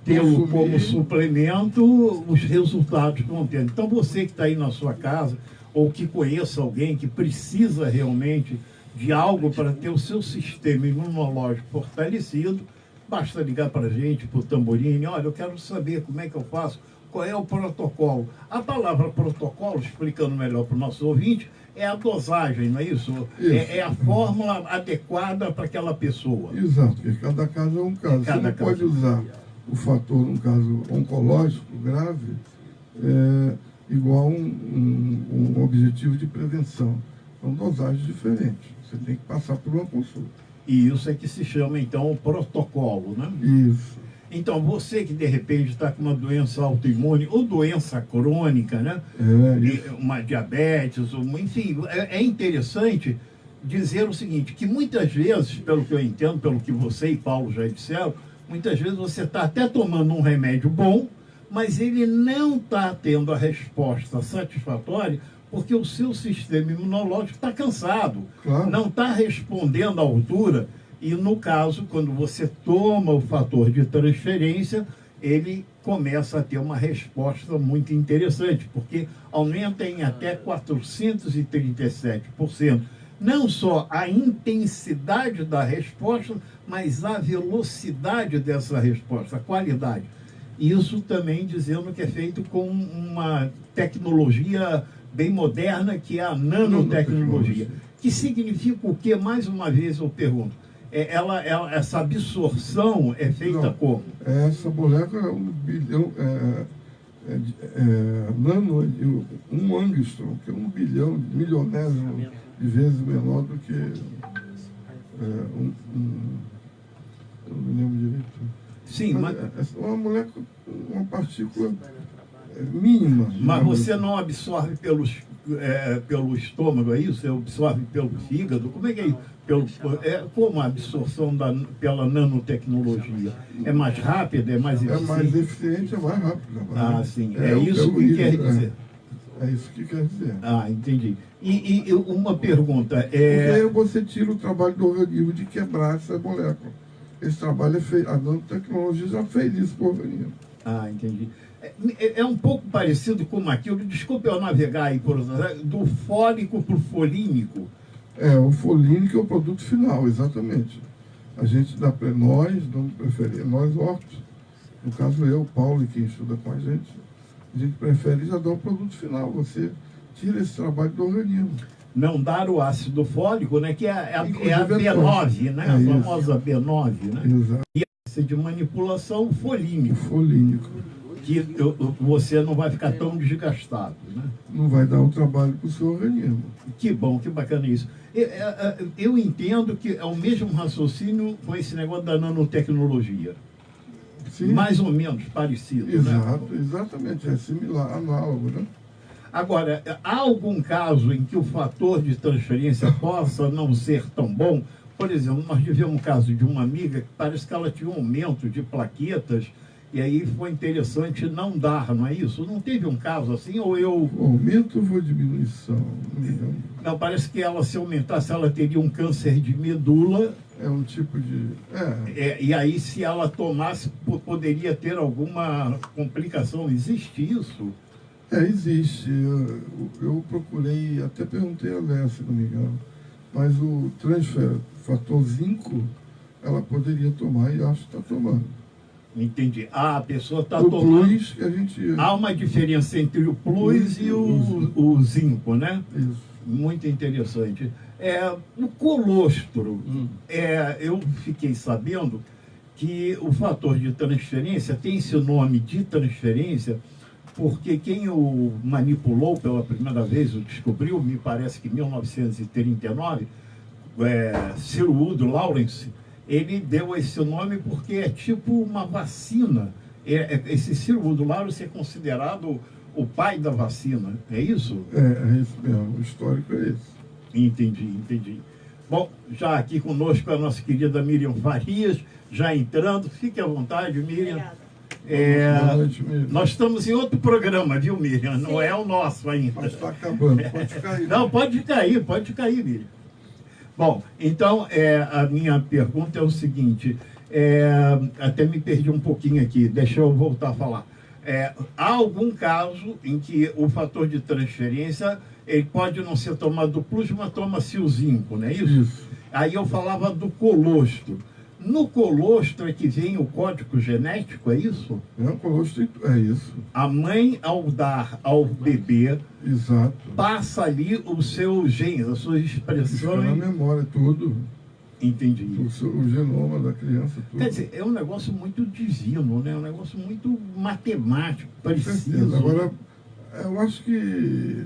S2: tê-lo como suplemento, os resultados que vão ter. Então, você que está aí na sua casa, ou que conheça alguém que precisa realmente de algo para ter o seu sistema imunológico fortalecido, basta ligar para a gente, para o Tamborini, olha, eu quero saber como é que eu faço, qual é o protocolo. A palavra protocolo, explicando melhor para o nosso ouvinte, é a dosagem, não é isso? É a fórmula adequada para aquela pessoa.
S5: Exato, porque cada caso é um caso. Você não pode usar o fator, num caso oncológico grave, igual um objetivo de prevenção. São dosagens diferentes. Você tem que passar por uma consulta.
S2: E isso é que se chama, então, o protocolo, né?
S5: Isso.
S2: Então, você que, de repente, está com uma doença autoimune ou doença crônica, né? Uma diabetes, enfim, é interessante dizer o seguinte, que muitas vezes, pelo que eu entendo, pelo que você e Paulo já disseram, muitas vezes você está até tomando um remédio bom, mas ele não está tendo a resposta satisfatória porque o seu sistema imunológico está cansado, não está respondendo à altura. E, no caso, quando você toma o fator de transferência, ele começa a ter uma resposta muito interessante, porque aumenta em até 437%, não só a intensidade da resposta, mas a velocidade dessa resposta, a qualidade. Isso também dizendo que é feito com uma tecnologia bem moderna, que é a nanotecnologia. Que significa o quê? Mais uma vez eu pergunto. Essa absorção é feita como?
S5: Essa molécula é 1 bilhão, um angstrom, que é 1 bilhão, milionésimo de vezes menor do que eu não me lembro direito.
S2: Sim, mas
S5: é uma molécula, uma partícula mínima.
S2: Mas você não absorve pelo estômago, é isso? Você absorve pelo fígado? Como é que é isso? Como a absorção pela nanotecnologia? É mais rápida, é mais eficiente?
S5: É mais eficiente, é mais rápida.
S2: Sim. É isso que quer dizer.
S5: É isso que quer dizer.
S2: Entendi. E uma pergunta.
S5: Porque aí você tira o trabalho do organismo de quebrar essa molécula. Esse trabalho é feito. A nanotecnologia já fez isso para o organismo.
S2: Entendi. É um pouco parecido com aquilo, desculpe eu navegar aí, do fólico para o folínico.
S5: O folínico é o produto final, exatamente. A gente dá para nós, damos preferência, nós ortos, no caso eu, Paulo, e quem estuda com a gente prefere já dar o produto final. Você tira esse trabalho do organismo.
S2: Não dar o ácido fólico, né, que é a B9, né, a famosa B9, né?
S5: Exato.
S2: E a de manipulação folínico.
S5: Folínico.
S2: Que você não vai ficar tão desgastado, né?
S5: Não vai dar o trabalho para o seu organismo. Que
S2: bom, que bacana isso. Eu entendo que é o mesmo raciocínio com esse negócio da nanotecnologia.
S5: Sim.
S2: Mais ou menos parecido,
S5: Exato,
S2: né?
S5: Exatamente, é similar, análogo, né?
S2: Agora, há algum caso em que o fator de transferência possa não ser tão bom? Por exemplo, nós tivemos um caso de uma amiga que parece que ela tinha um aumento de plaquetas e aí foi interessante não dar, não é isso? Não teve um caso assim, ou eu...
S5: Aumento ou diminuição? Não me lembro.
S2: Não, parece que ela, se aumentasse, ela teria um câncer de medula.
S5: É um tipo de...
S2: E aí, se ela tomasse, poderia ter alguma complicação. Existe isso?
S5: Existe. Eu procurei, até perguntei a Léa, se não me engano, mas o transfer fator 5, ela poderia tomar e acho que está tomando.
S2: Entendi. A pessoa está
S5: o
S2: tomando...
S5: plus que a gente...
S2: Há uma diferença entre o plus e o zinco, né?
S5: Isso.
S2: Muito interessante. O colostro, eu fiquei sabendo que o fator de transferência tem esse nome de transferência porque quem o manipulou pela primeira vez, o descobriu, me parece que em 1939, Sir Wood Lawrence, ele deu esse nome porque é tipo uma vacina. Esse Sir Wood Lawrence é considerado o pai da vacina, é isso?
S5: É isso mesmo, o histórico é esse.
S2: Entendi. Bom, já aqui conosco a nossa querida Miriam Farias, já entrando, fique à vontade, Miriam.
S5: Boa noite, Miriam.
S2: Nós estamos em outro programa, viu, Miriam? Sim. Não é o nosso ainda.
S5: Mas está acabando, pode cair.
S2: Não, pode cair, Miriam. Bom, então, a minha pergunta é o seguinte, até me perdi um pouquinho aqui, deixa eu voltar a falar. Há algum caso em que o fator de transferência ele pode não ser tomado plus, mas toma-se o zinco, não é isso?
S5: Isso.
S2: Aí eu falava do colostro. No colostro é que vem o código genético, é isso?
S5: O colostro é isso.
S2: A mãe, ao dar ao bebê,
S5: exato,
S2: passa ali os seus genes, as suas expressões.
S5: Fica na memória, tudo.
S2: Entendi.
S5: O genoma da criança, tudo.
S2: Quer dizer, é um negócio muito divino, né? Um negócio muito matemático, preciso.
S5: Agora, eu acho que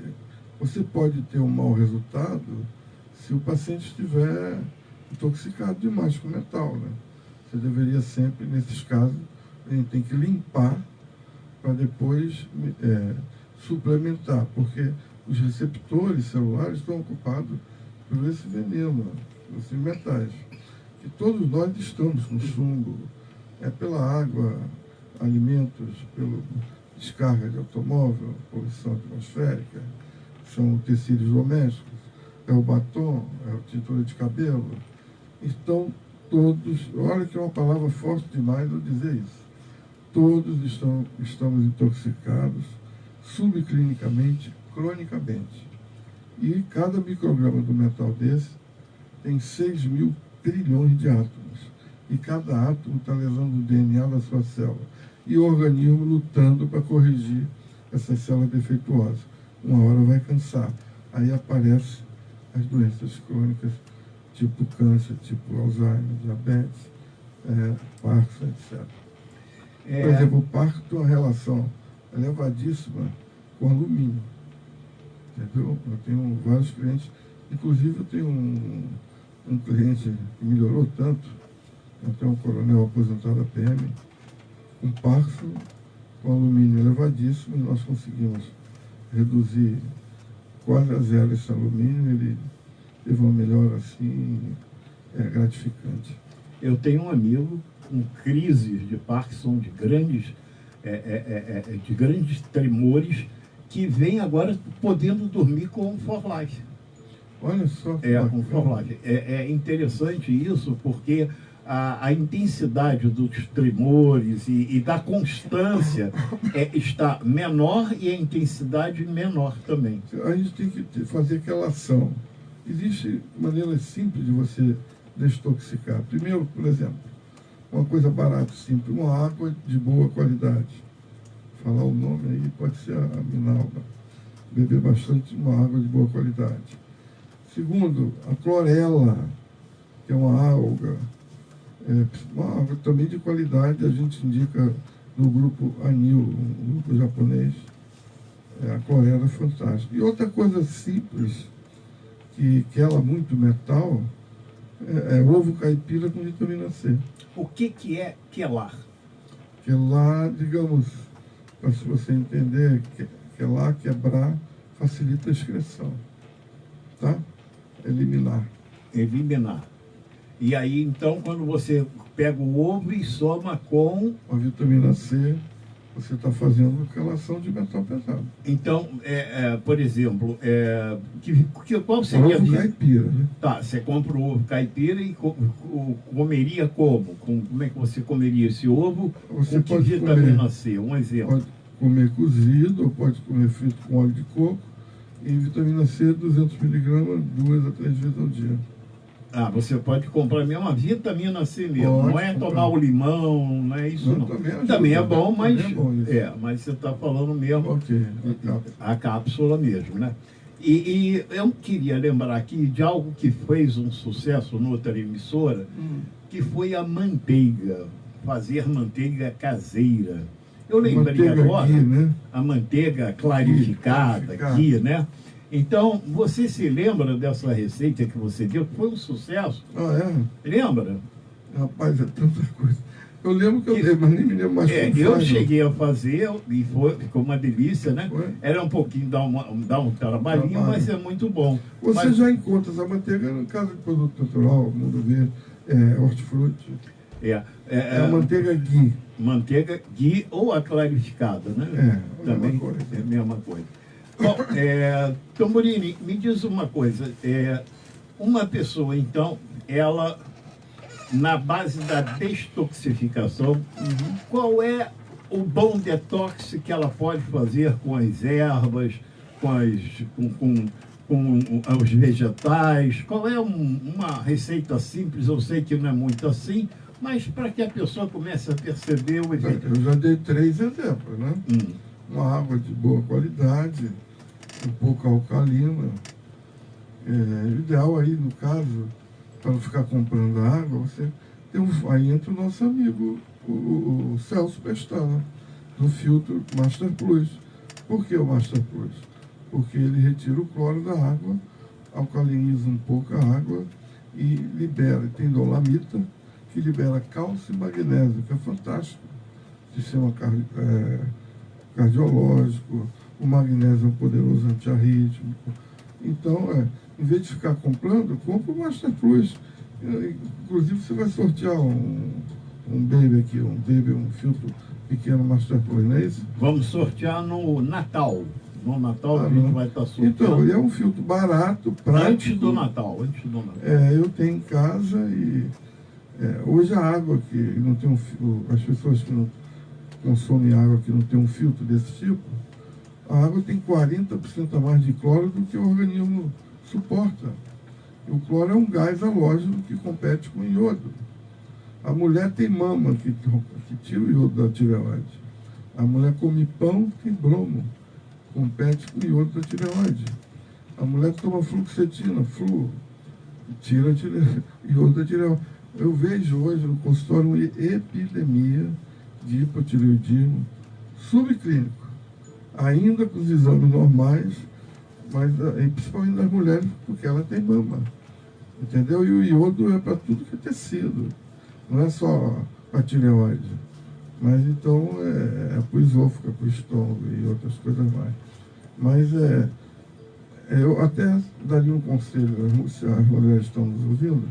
S5: você pode ter um mau resultado se o paciente estiver intoxicado demais com metal, né? Você deveria sempre, nesses casos, a gente tem que limpar para depois suplementar, porque os receptores celulares estão ocupados por esse veneno, esses metais, que todos nós estamos com chumbo, pela água, alimentos, pela descarga de automóvel, poluição atmosférica, são tecidos domésticos, é o batom, é a tintura de cabelo. Então, todos, olha que é uma palavra forte demais eu dizer isso, todos estamos intoxicados, subclinicamente, cronicamente. E cada micrograma do metal desse tem 6.000 trilhões de átomos. E cada átomo está lesando o DNA da sua célula. E o organismo lutando para corrigir essas células defeituosas. Uma hora vai cansar. Aí aparecem as doenças crônicas, tipo câncer, tipo Alzheimer, diabetes, Parkinson, etc. Por exemplo, o Parkinson tem uma relação elevadíssima com alumínio. Entendeu? Eu tenho vários clientes, inclusive eu tenho um cliente que melhorou tanto, eu tenho um coronel aposentado da PM, com Parkinson, com alumínio elevadíssimo, e nós conseguimos reduzir quase a zero esse alumínio, ele teve uma melhora assim, gratificante.
S2: Eu tenho um amigo com crises de Parkinson, de grandes tremores, que vem agora podendo dormir com For Life.
S5: Olha só.
S2: Com For Life. É interessante isso, porque a intensidade dos tremores e da constância está menor e a intensidade menor também.
S5: A gente tem que fazer aquela ação. Existe maneiras simples de você desintoxicar. Primeiro, por exemplo, uma coisa barata e simples, uma água de boa qualidade. Falar o nome aí pode ser a Minalba. Beber bastante uma água de boa qualidade. Segundo, a clorela, que é uma alga também de qualidade, a gente indica no grupo ANIL, um grupo japonês, a clorela é fantástica. E outra coisa simples, que quela muito metal, é ovo caipira com vitamina C.
S2: O que é quelar?
S5: Quelar, digamos, para se você entender, quelar, quebrar, facilita a excreção, tá? Eliminar.
S2: E aí, então, quando você pega o ovo e soma com...
S5: A vitamina C, você está fazendo relação de metal pesado.
S2: Então, por exemplo, qual seria...
S5: Ovo caipira, né?
S2: Tá, você compra o ovo caipira e comeria como? Como é que você comeria esse ovo?
S5: Você
S2: com que
S5: pode
S2: vitamina
S5: comer,
S2: C? Um exemplo.
S5: Pode comer cozido, ou pode comer frito com óleo de coco. E vitamina C, 200 mg, 2 a 3 vezes ao dia.
S2: Ah, você pode comprar mesmo a vitamina C mesmo.
S5: Pode
S2: não é
S5: comprar.
S2: tomar o limão, não é isso não. Também é bom, mas
S5: também é bom isso.
S2: mas você está falando mesmo
S5: Ok,
S2: a cápsula mesmo, né? E eu queria lembrar aqui de algo que fez um sucesso noutra emissora, que foi a manteiga, fazer manteiga caseira. Eu lembrei
S5: Manteiga
S2: agora,
S5: ghee, né?
S2: a manteiga clarificada, ghee, né? Então, você se lembra dessa receita que você deu? Foi um sucesso.
S5: Ah, é?
S2: Lembra?
S5: Rapaz, é tanta coisa. Eu lembro que eu dei, mas nem me lembro mais como
S2: Eu
S5: faz,
S2: cheguei a fazer e ficou uma delícia, né?
S5: Foi?
S2: Era um pouquinho, dá um trabalhinho,
S5: Trabalho.
S2: mas é muito bom.
S5: Você
S2: Mas,
S5: já encontra essa manteiga no caso de produto natural, mundo verde, hortifruti. É a manteiga ghee.
S2: manteiga ghee ou a clarificada, né?
S5: É,
S2: Também
S5: mesma coisa.
S2: é a mesma coisa. Bom, Tamburini, me diz uma coisa. Uma pessoa, então, ela, na base da detoxificação, qual é o bom detox que ela pode fazer com as ervas, com os vegetais? Qual é uma receita simples? Eu sei que não é muito assim, mas para que a pessoa comece a perceber o efeito.
S5: Eu já dei 3 exemplos, né? Uma água de boa qualidade, um pouco alcalina. O ideal aí, no caso, para não ficar comprando água, você tem aí entra o nosso amigo, o Celso Pestana, do filtro Master Plus. Por que o Master Plus? Porque ele retira o cloro da água, alcaliniza um pouco a água e libera, tem dolamita, que libera cálcio e magnésio, que é fantástico. Sistema cardiológico, o magnésio é um poderoso antiarrítmico. Então, em vez de ficar comprando, compra o Master Plus. Inclusive, você vai sortear um baby aqui, um filtro pequeno Master Plus, não é isso?
S2: Vamos sortear no Natal. No Natal a gente
S5: não.
S2: vai estar sorteando.
S5: Então, ele é um filtro barato, prático.
S2: Antes do Natal.
S5: Eu tenho em casa e hoje a água que não tem as pessoas que não consomem água que não tem um filtro desse tipo, a água tem 40% a mais de cloro do que o organismo suporta. E o cloro é um gás halógeno que compete com o iodo. A mulher tem mama que tira o iodo da tireoide. A mulher come pão, tem bromo, compete com o iodo da tireoide. A mulher toma fluoxetina, tira o iodo da tireoide. Eu vejo hoje no consultório uma epidemia de hipotireoidismo subclínico, ainda com os exames normais, mas principalmente das mulheres, porque ela tem mama, entendeu? E o iodo é para tudo que é tecido, não é só para a tireoide, mas então é para o esôfago, é para o estômago e outras coisas mais. Mas eu até daria um conselho, se as mulheres estão nos ouvindo,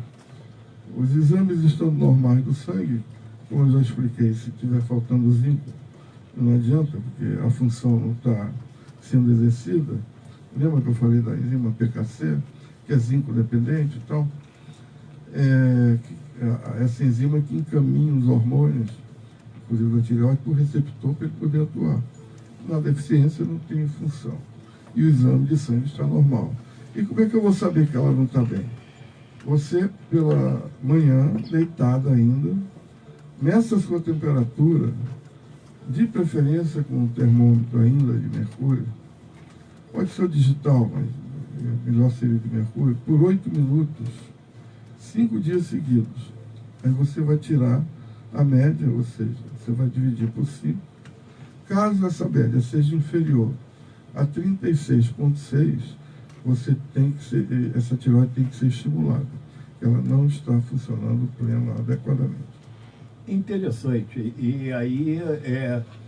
S5: os exames estando normais do sangue, como eu já expliquei, se estiver faltando zinco, não adianta, porque a função não está sendo exercida. Lembra que eu falei da enzima PKC, que é zinco dependente e tal? Essa enzima que encaminha os hormônios, inclusive da tireoide, para o receptor para ele poder atuar. Na deficiência não tem função. E o exame de sangue está normal. E como é que eu vou saber que ela não está bem? Você, pela manhã, deitada ainda, meça a sua temperatura, de preferência com um termômetro ainda de mercúrio, pode ser o digital, mas melhor seria de mercúrio, por 8 minutos, 5 dias seguidos. Aí você vai tirar a média, ou seja, você vai dividir por 5. Caso essa média seja inferior a 36,6, você tem que ser, essa tireoide tem que ser estimulada. Ela não está funcionando plena adequadamente.
S2: Interessante. E aí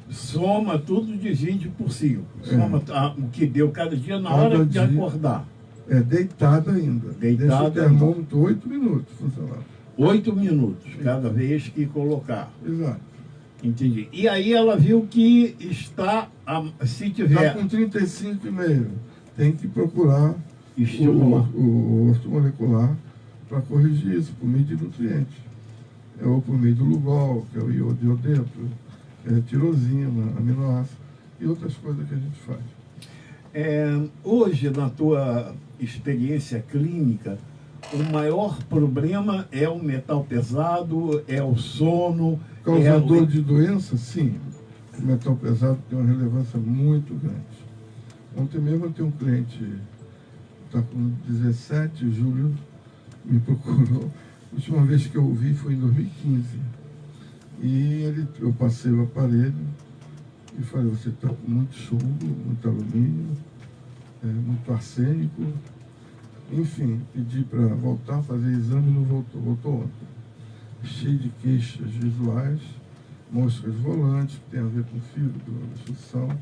S2: soma tudo, divide por 5. Soma o que deu cada dia na hora de acordar.
S5: Deitada ainda.
S2: Deitada.
S5: Deixa o termômetro 8 minutos funcionar.
S2: 8 minutos cada vez que colocar.
S5: Exato.
S2: Entendi. E aí ela viu que está, se tiver...
S5: Está com 35,5. Tem que procurar
S2: estimular
S5: o ortomolecular para corrigir isso, por meio de nutrientes. Ou por meio do Lugol, que é o iodeto, tirosina, aminoácido e outras coisas que a gente faz.
S2: Hoje, na tua experiência clínica, o maior problema é o metal pesado, é o sono...
S5: Causador de doença, sim. O metal pesado tem uma relevância muito grande. Ontem mesmo eu tenho um cliente, está com 17, Júlio, me procurou. A última vez que eu o vi foi em 2015. E eu passei o aparelho e falei, você está com muito chumbo, muito alumínio, muito arsênico. Enfim, pedi para voltar a fazer exame e não voltou. Voltou ontem. Cheio de queixas visuais, moscas volantes, que tem a ver com fígado, obstrução.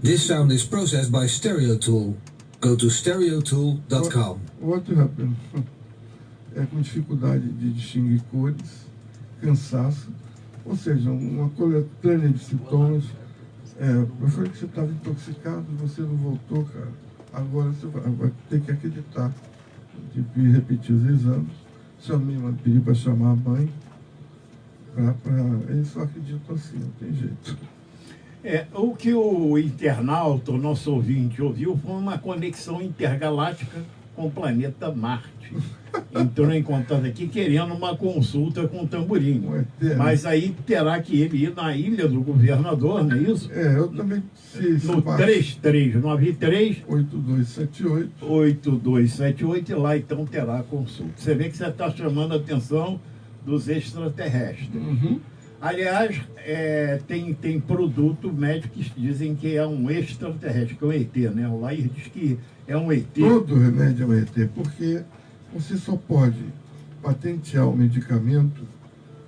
S6: This sound is processed by Stereotool. Go to stereotool.com.
S5: What happened? Com dificuldade de distinguir cores, cansaço, ou seja, uma coletânea de sintomas. Eu falei que você estava intoxicado, você não voltou, cara. Agora você vai ter que acreditar. Tive que repetir os exames. Pedi para chamar a mãe. Eles só acreditam assim, não tem jeito.
S2: O que o internauta, o nosso ouvinte, ouviu foi uma conexão intergaláctica com o planeta Marte. Entrou em contato aqui querendo uma consulta com o Tamborim. Mas aí terá que ele ir na Ilha do Governador, não é isso?
S5: Eu também sei.
S2: No 3393 8278 e lá então terá a consulta. Você vê que você está chamando a atenção dos extraterrestres.
S5: Uhum.
S2: Aliás, tem produto médicos que dizem que é um extraterrestre, que é um ET, né? O Lair diz que é um ET.
S5: Todo remédio é um ET, porque você só pode patentear o medicamento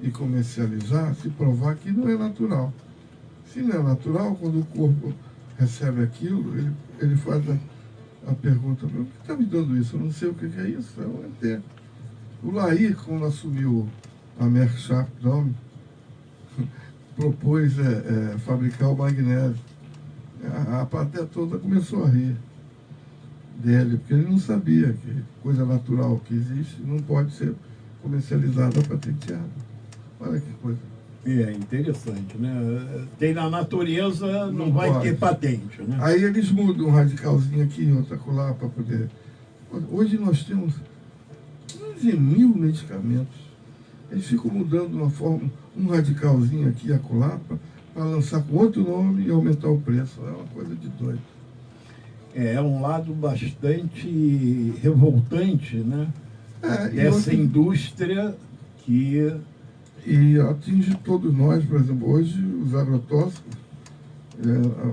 S5: e comercializar se provar que não é natural. Se não é natural, quando o corpo recebe aquilo, ele faz a pergunta, por que está me dando isso? Eu não sei o que é isso, é um ET. O Lair, quando assumiu a Merck Sharp Dome, propôs fabricar o magnésio. A plateia toda começou a rir dele, porque ele não sabia que coisa natural que existe não pode ser comercializada, patenteada. Olha que coisa.
S2: Interessante, né? Tem na natureza, não vai ter patente, né?
S5: Aí eles mudam um radicalzinho aqui, outro acolá, para poder... Hoje nós temos 15 mil medicamentos. Eles ficam mudando uma forma, um radicalzinho aqui e acolá, para lançar com outro nome e aumentar o preço. É uma coisa de doido.
S2: É um lado bastante revoltante, né? Essa indústria que...
S5: E atinge todos nós, por exemplo, hoje os agrotóxicos,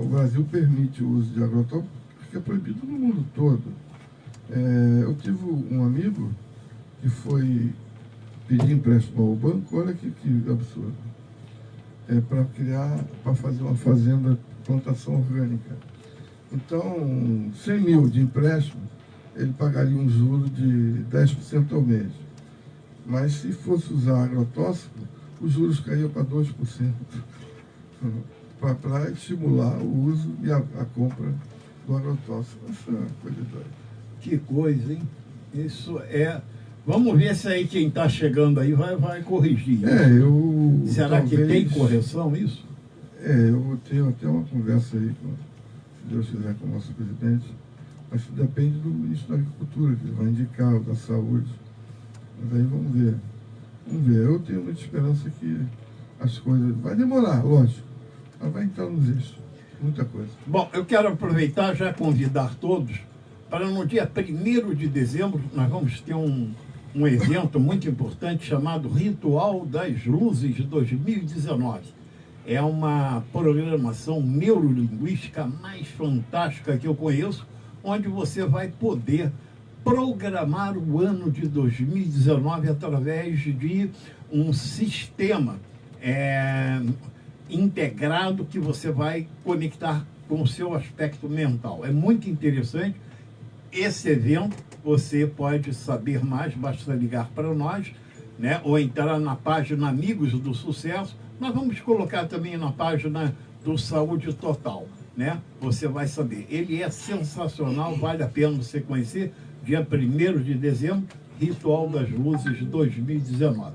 S5: o Brasil permite o uso de agrotóxicos, porque é proibido no mundo todo. Eu tive um amigo que foi pedir empréstimo ao banco, olha que absurdo, para fazer uma fazenda, plantação orgânica. Então, 100 mil de empréstimo, ele pagaria um juro de 10% ao mês. Mas se fosse usar agrotóxico, os juros caíam para 2%, para estimular o uso e a compra do agrotóxico. Essa é uma coisa doida.
S2: Que coisa, hein? Isso é... Vamos ver se aí quem está chegando aí vai corrigir. Será que tem correção isso?
S5: Eu tenho até uma conversa aí, se Deus quiser, com o nosso presidente, mas isso depende do ministro da Agricultura, que ele vai indicar, o da Saúde. Mas aí vamos ver. Eu tenho muita esperança que as coisas... Vai demorar, lógico, mas vai entrar nos eixos. Muita coisa.
S2: Bom, eu quero aproveitar já convidar todos para no dia 1º de dezembro nós vamos ter um evento muito importante chamado Ritual das Luzes 2019. É uma programação neurolinguística mais fantástica que eu conheço, onde você vai poder programar o ano de 2019 através de um sistema integrado que você vai conectar com o seu aspecto mental. É muito interessante. Esse evento, você pode saber mais, basta ligar para nós né? Ou entrar na página Amigos do Sucesso. Nós vamos colocar também na página do Saúde Total, né? Você vai saber. Ele é sensacional, vale a pena você conhecer. Dia 1º de dezembro, Ritual das Luzes 2019.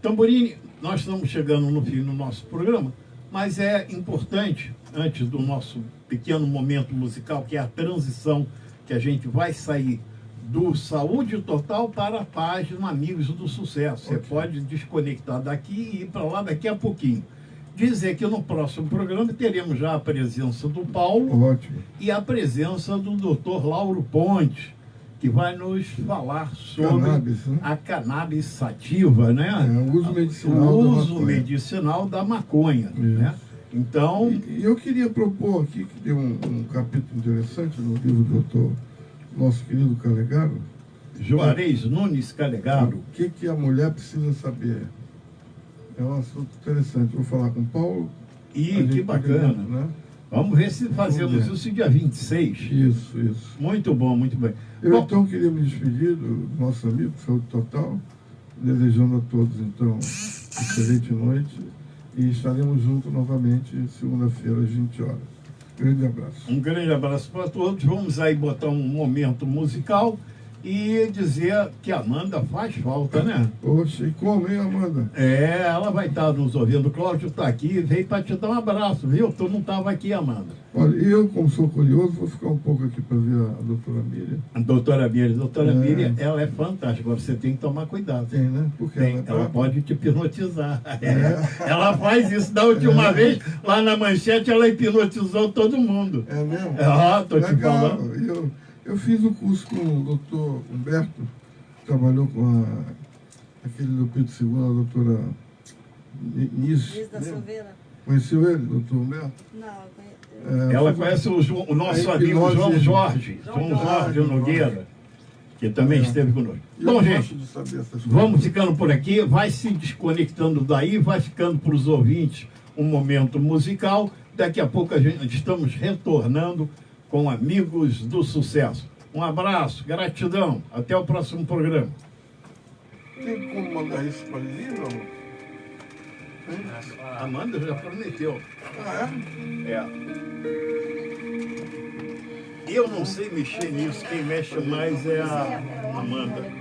S2: Tamborini, nós estamos chegando no fim do nosso programa, mas é importante, antes do nosso pequeno momento musical, que é a transição, que a gente vai sair do Saúde Total para a página Amigos do Sucesso. Você pode desconectar daqui e ir para lá daqui a pouquinho. Dizer que no próximo programa teremos já a presença do Paulo.
S5: Ótimo.
S2: E a presença do Dr. Lauro Ponte, que vai nos falar sobre
S5: Cannabis, né?
S2: a cannabis sativa, né?
S5: O uso medicinal
S2: o
S5: da
S2: uso
S5: maconha.
S2: medicinal da maconha, né? Então,
S5: E eu queria propor aqui, que tem um capítulo interessante no livro do doutor, nosso querido Calegaro.
S2: Juarez Nunes Calegaro.
S5: O que a mulher precisa saber? É um assunto interessante. Vou falar com o Paulo.
S2: E
S5: A gente
S2: que bacana.
S5: né?
S2: Vamos ver se fazemos isso dia 26.
S5: Isso.
S2: Muito bom, muito bem.
S5: Eu
S2: Bom,
S5: então queria me despedir do nosso amigo Saúde Total, desejando a todos então excelente noite e estaremos juntos novamente segunda-feira às 20 horas. Grande abraço.
S2: um grande abraço para todos. Vamos aí botar um momento musical e dizer que a Amanda faz falta, né?
S5: Poxa, e como, hein, Amanda?
S2: É, ela vai estar nos ouvindo. O Cláudio está aqui, veio para te dar um abraço, viu? Tu não estava aqui, Amanda.
S5: Olha, eu, como sou curioso, vou ficar um pouco aqui para ver a doutora Miriam.
S2: A doutora Miriam, ela é fantástica. Agora você tem que tomar cuidado.
S5: Tem, né? Porque
S2: Tem, ela
S5: brava.
S2: pode te hipnotizar. Ela faz isso. Da última vez, lá na Manchete, ela hipnotizou todo mundo.
S5: É mesmo?
S2: Tô te
S5: Legal.
S2: falando.
S5: Eu fiz o curso com o doutor Humberto, que trabalhou com aquele do Pedro II, a doutora Nis.
S7: Luiz da Silveira?
S5: Conheceu ele, doutor Humberto?
S7: Não,
S2: Ela conhece o nosso
S5: a
S2: amigo João
S5: hipnose-
S2: Jorge. João Jorge Nogueira, que também esteve conosco.
S5: Eu
S2: Bom,
S5: gosto
S2: gente,
S5: de saber essas coisas.
S2: vamos ficando por aqui. Vai se desconectando daí, vai ficando para os ouvintes um momento musical. Daqui a pouco estamos retornando com Amigos do Sucesso. Um abraço, gratidão. Até o próximo programa.
S4: Tem como mandar isso para ele, não?
S2: A Amanda já prometeu.
S4: Ah, é?
S2: É. Eu não sei mexer nisso. Quem mexe mais é a Amanda.